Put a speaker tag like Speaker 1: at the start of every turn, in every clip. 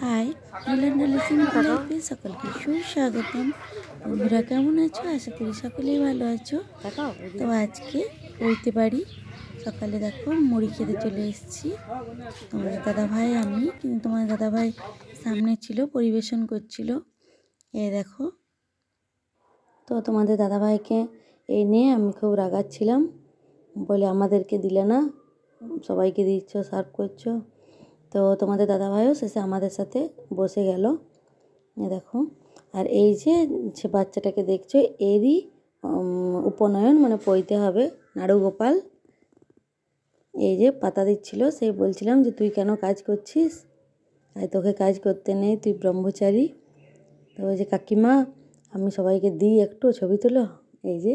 Speaker 1: High, নীলান্ডা লিসিং লাইফে সকলকে সুস্বাগতম। বন্ধুরা কেমন আছো? আশা করি সকলেই ভালো আছো। তো আজকে পড়তে পারি সকালে দেখো মুড়ি খেতে চলে এসেছি। তোমাদের দাদাভাই আমি, কিন্তু তোমাদের দাদাভাই সামনে ছিল, পরিবেশন করছিল। দেখো, তো তোমাদের দাদাভাইকে এই নিয়ে আমি খুব রাগাচ্ছিলাম, বলে আমাদেরকে দিলে না, সবাইকে দিচ্ছ, সার্ভ করছো। তো তোমাদের দাদাভাইও শেষে আমাদের সাথে বসে গেল। দেখো, আর এই যে বাচ্চাটাকে দেখছো, এরই উপনয়ন মানে পইতে হবে নাড়ু গোপাল। এই যে পাতা দিচ্ছিল, সেই বলছিলাম যে তুই কেন কাজ করছিস, আর তোকে কাজ করতে নেই, তুই ব্রহ্মচারী। তো ওই যে কাকিমা, আমি সবাইকে দিই একটু ছবি তুলো। এই যে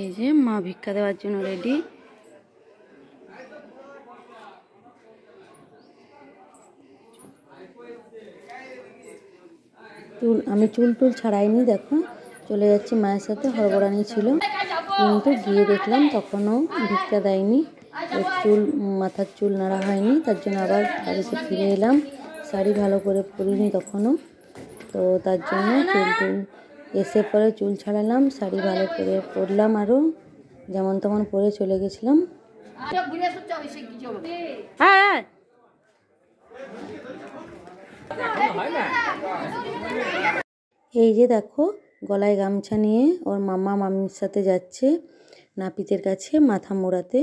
Speaker 1: এই যে মা ভিক্ষা দেওয়ার জন্য রেডি। আমি চুল টুল ছাড়াইনি, দেখো চলে যাচ্ছি মায়ের সাথে। হরবরানি ছিল, কিন্তু গিয়ে দেখলাম তখনও ভিক্ষা দেয়নি, চুল মাথার চুল নাড়া হয়নি। তার জন্য আবার বাড়িতে ফিরে এলাম। শাড়ি ভালো করে পরিনি তখনও, তো তার জন্য চুল টুল এসে পরে চুল ছাড়ালাম, শাড়ি ভালো করে পরলাম, আরও যেমন তেমন পরে চলে গেছিলাম। হ্যাঁ, এই যে দেখো গলায় গামছা নিয়ে ওর মামা মামির সাথে যাচ্ছে নাপিতের কাছে মাথা মোড়াতে।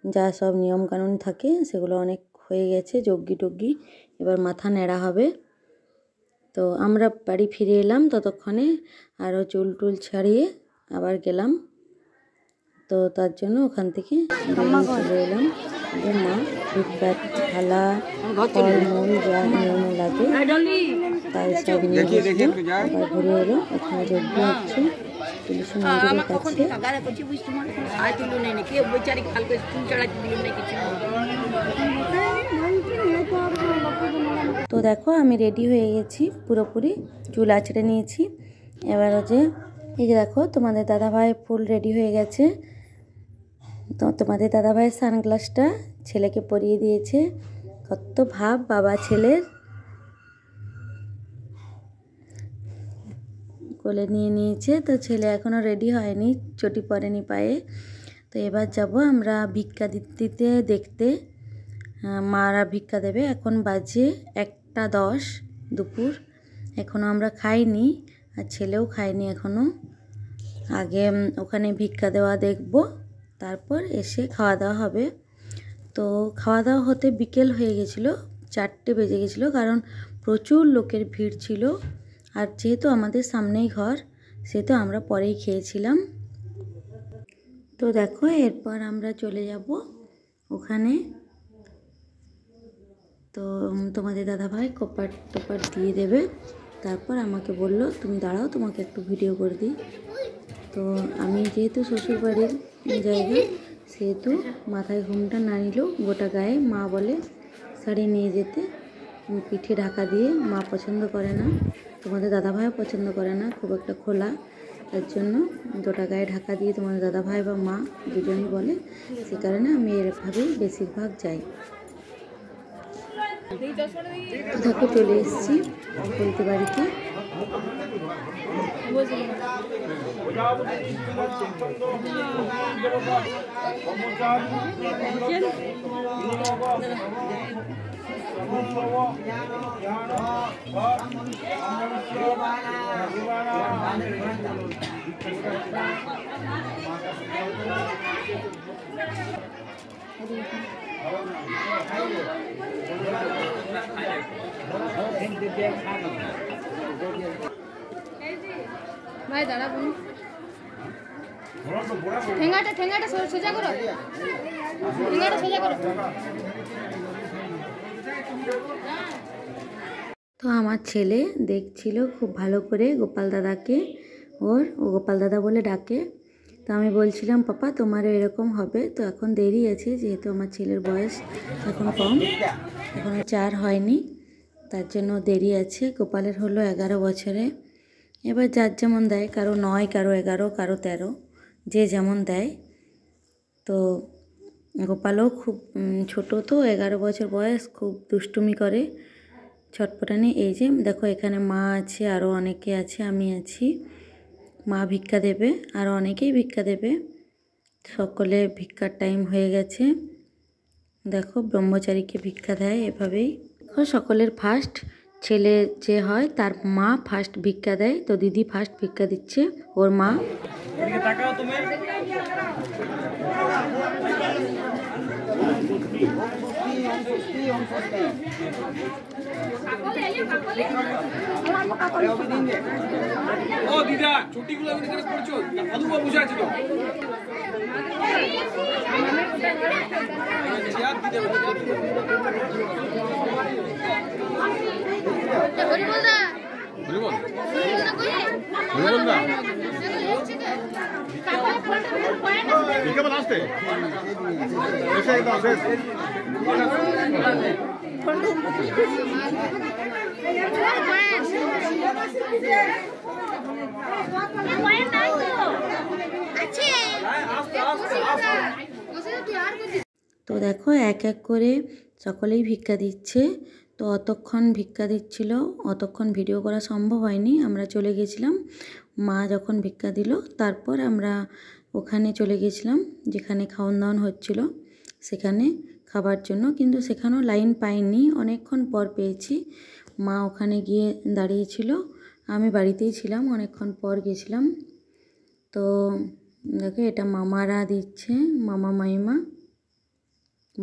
Speaker 1: যা সব নিয়মকানুন থাকে সেগুলো অনেক হয়ে গেছে, যজ্ঞি টজ্ঞি, এবার মাথা নেড়া হবে। তো আমরা বাড়ি ফিরে এলাম, ততক্ষণে আরও চুল টুল ছাড়িয়ে আবার গেলাম। তো তার জন্য ওখান থেকে চলে এলাম। যে মা ভিক্ষার থালা, ফলমূল যা নিয়ম লাগে তাই সব নিয়ে গেছিল। আবার ঘুরে এলো, ওখানে যজ্ঞ হচ্ছে তুলসী মন্দিরের কাছে। তো দেখো আমি রেডি হয়ে গেছি পুরোপুরি, চুল আঁচড়ে নিয়েছি। এবার যে এই যে দেখো তোমাদের দাদাভাই ফুল রেডি হয়ে গেছে। তো তোমাদের দাদাভাইয়ের সানগ্লাসটা ছেলেকে পরিয়ে দিয়েছে। কত ভাব বাবা ছেলের, কোলে নিয়ে নিয়েছে। তো ছেলে এখনও রেডি হয়নি, চটি পরেনি পায়ে। তো এবার যাব আমরা ভিক্ষা দিতে দেখতে, মারা ভিক্ষা দেবে। এখন বাজে 1:10 দুপুর, এখনও আমরা খাইনি, আর ছেলেও খায়নি এখনও। আগে ওখানে ভিক্ষা দেওয়া দেখব, তারপর এসে খাওয়া দাওয়া হবে। তো খাওয়া দাওয়া হতে বিকেল হয়ে গেছিলো, 4টে বেজে গেছিলো, কারণ প্রচুর লোকের ভিড় ছিল। আর যেহেতু আমাদের সামনেই ঘর, সেহেতু আমরা পরেই খেয়েছিলাম। তো দেখো এরপর আমরা চলে যাব ওখানে। তো তোমাদের দাদাভাই কপাট টপাট দিয়ে দেবে, তারপর আমাকে বলল তুমি দাঁড়াও, তোমাকে একটু ভিডিও করে দিই। তো আমি যেহেতু শ্বশুরবাড়ির জায়গা, সেহেতু মাথায় ঘুমটা না নিলেও গোটা গায়ে মা বলে শাড়ি নিয়ে যেতে, পিঠে ঢাকা দিয়ে। মা পছন্দ করে না, তোমাদের দাদাভাইও পছন্দ করে না খুব একটা খোলা, তার জন্য গোটা গায়ে ঢাকা দিয়ে তোমাদের দাদাভাই বা মা দুজনই বলে, সে কারণে আমি এরভাবেই বেশিরভাগ যাই। দেখো চলে এসেছি বলতে বাড়িতে।
Speaker 2: ভাই দাঁড়া, ঠেঙ্গাটা সোজা করো, ঠেঙ্গাটা সোজা করো।
Speaker 1: তো আমার ছেলে দেখছিল খুব ভালো করে গোপাল দাদাকে, ও গোপাল দাদা বলে ডাকে। তো আমি বলছিলাম পাপা তোমারও এরকম হবে। তো এখন দেরি আছে, যেহেতু আমার ছেলের বয়স এখন কম, এখনও 4 হয়নি, তার জন্য দেরি আছে। গোপালের হলো 11 বছরে। এবার যার যেমন দেয়, কারো 9, কারো 11, কারো 13, যে যেমন দেয়। তো গোপালও খুব ছোট, তো 11 বছর বয়স, খুব দুষ্টুমি করে, ছটপটানি। এই যে দেখো এখানে মা আছে, আরও অনেকে আছে, আমি আছি। মা ভিক্ষা দেবে, আরও অনেকেই ভিক্ষা দেবে। সকলে ভিক্ষার টাইম হয়ে গেছে। দেখো ব্রহ্মচারীকে ভিক্ষা দেয় এভাবেই। সকলের ফার্স্ট ছেলে যে হয় তার মা ফার্স্ট ভিক্ষা দেয়। তো দিদি ফার্স্ট ভিক্ষা দিচ্ছে, ওর মা।
Speaker 3: ও দিদা ছুটিগুলো আমি এখানে করছো দাদু বাবু বসে আছে তো চেয়ার দিতে
Speaker 2: হরিবল দা
Speaker 3: হরিবল
Speaker 2: হরিবল দা
Speaker 3: ঠিক আছে লাস্টে এসে একদম শেষ
Speaker 1: তো দেখো এক এক করে সকলেই ভিক্ষা দিচ্ছে। তো অতক্ষণ ভিক্ষা দিচ্ছিল, অতক্ষণ ভিডিও করা সম্ভব হয়নি, আমরা চলে গেছিলাম। মা যখন ভিক্ষা দিল তারপর আমরা ওখানে চলে গেছিলাম যেখানে খাওয়ান দাওয়ান হচ্ছিল, সেখানে খাবার জন্য। কিন্তু সেখানেও লাইন পাইনি, অনেকক্ষণ পর পেয়েছি। মা ওখানে গিয়ে দাঁড়িয়েছিল, আমি বাড়িতেই ছিলাম, অনেকক্ষণ পর গেছিলাম। তো দেখো এটা মামারা দিচ্ছে, মামা মামিমা,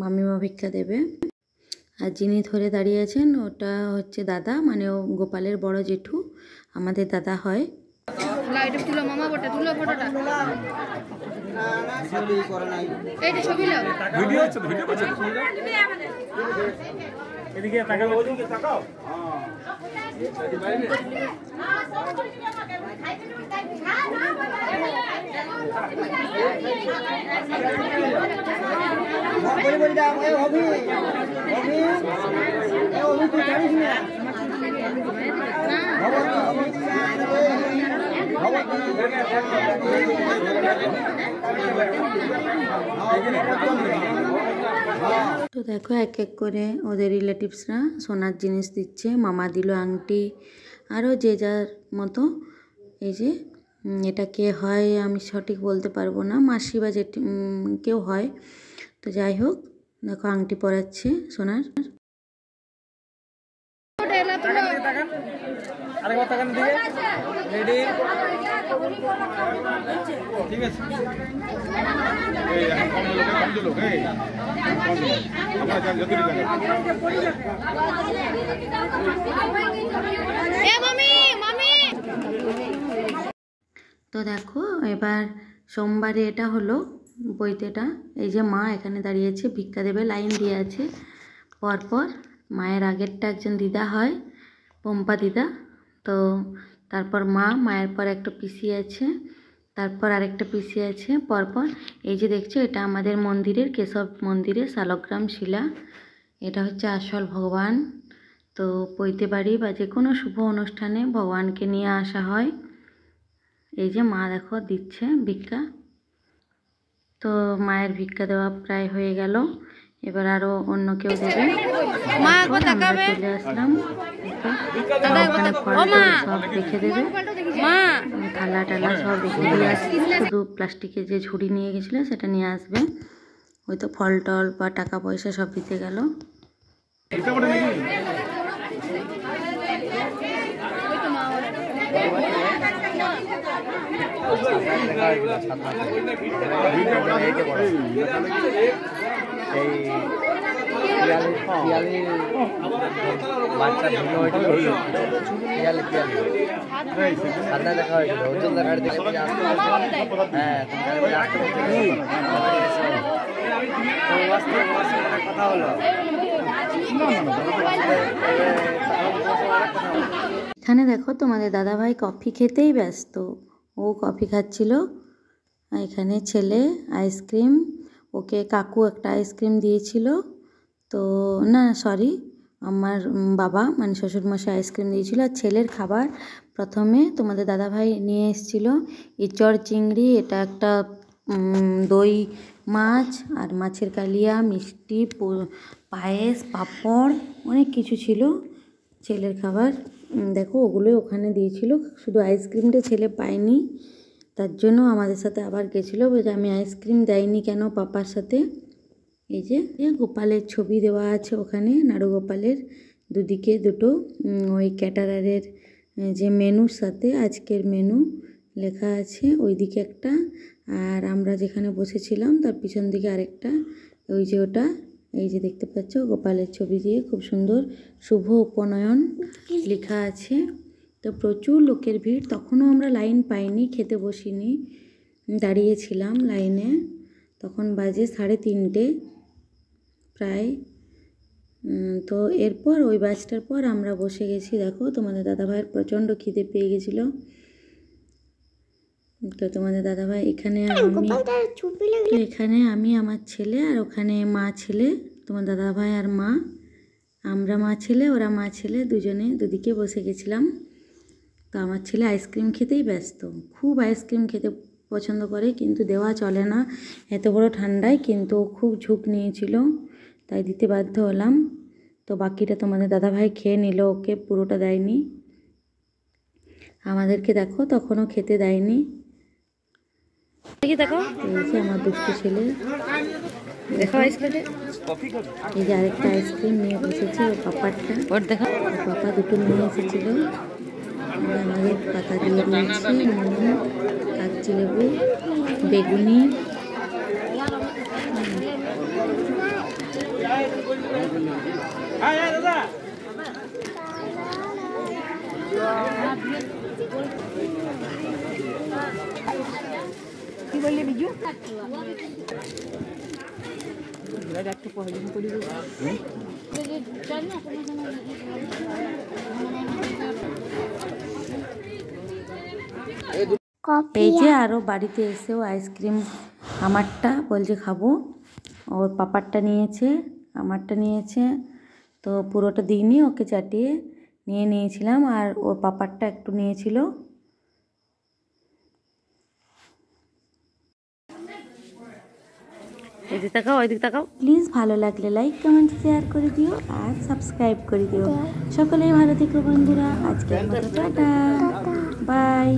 Speaker 1: মামিমা ভিক্ষা দেবে। আর যিনি ধরে দাঁড়িয়ে আছেন ওটা হচ্ছে দাদা, মানে ও গোপালের বড় জেঠু, আমাদের দাদা হয়।
Speaker 2: লাইট তুলো মামা বটে, তুলো ফটোটা। এইটা ছবি নাও,
Speaker 3: ভিডিও হচ্ছে ভিডিও করছে এদিকে তাকাও ওদিকে তাকাও
Speaker 4: বলি বলি দাও এ হবি তুই জানিস না
Speaker 1: তো দেখো এক এক করে ওদের রিলেটিভসরা সোনার জিনিস দিচ্ছে। মামা দিল আংটি, আরও যে যার মতো। এই যে এটা কে হয় আমি সঠিক বলতে পারবো না, মাসি বা জেঠি কেউ হয়। তো যাই হোক দেখো আংটি পরাচ্ছে সোনার।
Speaker 3: আরেকবার তাকান দিকে রেডি ঠিক আছে এই এখন কম লোক এই আমরা যান যতই যান
Speaker 2: এ মামি মামি।
Speaker 1: তো দেখো এবার সোমবারে এটা হলো বইতেটা। এই যে মা এখানে দাঁড়িয়েছে, ভিক্ষা দেবে, লাইন দিয়ে আছে পরপর। মায়ের আগেরটা একজন দিদা হয়, পম্পা দিদা। তো তারপর মা, মায়ের পর একটা পিসি আছে, তারপর আরেকটা পিসি আছে পরপর। এই যে দেখছো এটা আমাদের মন্দিরের, কেশব মন্দিরের শালগ্রাম শিলা। এটা হচ্ছে আসল ভগবান। তো পৈতে বাড়ি বা যে কোনো শুভ অনুষ্ঠানে ভগবানকে নিয়ে আসা হয়। এই যে মা দেখো দিচ্ছে ভিক্ষা। তো মায়ের ভিক্ষা দেওয়া প্রায় হয়ে গেল, এবার আরো অন্য কেউ দেবে।
Speaker 2: মা
Speaker 1: আমরা
Speaker 2: তাকাবে,
Speaker 1: চলে আসলাম, সব রেখে দেবে,
Speaker 2: মা
Speaker 1: থালা টালা সব রেখে দিয়ে আসবে। শুধু প্লাস্টিকের যে ঝুড়ি নিয়ে গেছিলো সেটা নিয়ে আসবে। ওই তো ফল টল বা টাকা পয়সা সব দিতে গেল।
Speaker 4: বাচ্চা ভিন্ন হয়েছিল পিয়ালি পিয়ালি সাদা দেখা হয়েছিল ওজন দেখা হ্যাঁ কথা হলো।
Speaker 1: এখানে দেখো তোমাদের দাদাভাই কফি খেতেই ব্যস্ত, ও কফি খাচ্ছিল। এখানে ছেলে আইসক্রিম, ওকে কাকু একটা আইসক্রিম দিয়েছিল। তো না সরি, আমার বাবা মানে শ্বশুরমশাই আইসক্রিম দিয়েছিল। আর ছেলের খাবার প্রথমে তোমাদের দাদাভাই নিয়ে এসেছিলো ইচড় চিংড়ি, এটা একটা দই মাছ আর মাছের কালিয়া, মিষ্টি, পায়েস, পাঁপড়, অনেক কিছু ছিল ছেলের খাবার। দেখো ওগুলোই ওখানে দিয়েছিল, শুধু আইসক্রিমটা ছেলে পায়নি, তার জন্য আমাদের সাথে আবার গেছিলো, বলে আমি আইসক্রিম দেয়নি কেন পাপার সাথে। এই যে গোপালের ছবি দেওয়া আছে ওখানে, নাড়ু গোপালের দুদিকে দুটো, ওই ক্যাটারারের যে মেনুর সাথে আজকের মেনু লেখা আছে ওইদিকে একটা, আর আমরা যেখানে বসেছিলাম তার পিছন দিকে আরেকটা, ওই যে ওটা, এই যে দেখতে পাচ্ছ গোপালের ছবি দিয়ে খুব সুন্দর শুভ উপনয়ন লেখা আছে। তো প্রচুর লোকের ভিড়, তখনও আমরা লাইন পাইনি, খেতে বসিনি, দাঁড়িয়েছিলাম লাইনে। তখন বাজে 3:30 প্রায়। তো এরপর ওই বাসটার পর আমরা বসে গেছি। দেখো তোমাদের দাদাভাইয়ের প্রচণ্ড খিদে পেয়ে গেছিলো, তো তোমাদের দাদাভাই এখানে আমি আমার ছেলে, আর ওখানে মা ছেলে, তোমার দাদাভাই আর মা, আমরা মা ছেলে, ওরা মা ছেলে, দুজনে দুদিকে বসে গেছিলাম। তো আমার ছেলে আইসক্রিম খেতেই ব্যস্ত, খুব আইসক্রিম খেতে পছন্দ করে, কিন্তু দেওয়া চলে না এত বড় ঠান্ডায়, কিন্তু খুব ঝুঁক নিয়েছিল তাই দিতে বাধ্য হলাম। তো বাকিটা তোমাদের দাদাভাই খেয়ে নিল, ওকে পুরোটা দেয়নি। আমাদেরকে দেখো তখনও খেতে দেয়নি। দেখো এই যে আমার দুষ্টু ছেলে, দেখো আইসক্রিম, এই যে আরেকটা আইসক্রিম নিয়ে বসেছে ওর পাপারটা, ওর দেখো পাপা দুটো নিয়ে এসেছিল। আমাদের পাতা দিয়ে দিয়েছি নুন, কাগজি লেবু, বেগুনি,
Speaker 2: কি বললি বিজু?
Speaker 1: এই যে আরও বাড়িতে এসেও আইসক্রিম আমারটা বলছে খাবো, ওর পাপারটা নিয়েছে, আমারটা নিয়েছে, তো পুরোটা দিইনি, ওকে চাটিয়ে নিয়েছিলাম, আর ওর পাপারটা একটু নিয়েছিল। এদিকে তাকাও, ওইদিকে তাকাও। প্লিজ ভালো লাগলে লাইক, কমেন্ট, শেয়ার করে দিও, আর সাবস্ক্রাইব করে দিও। সকলেই ভালো থেকো বন্ধুরা, আজকের মতো টাটা, বাই।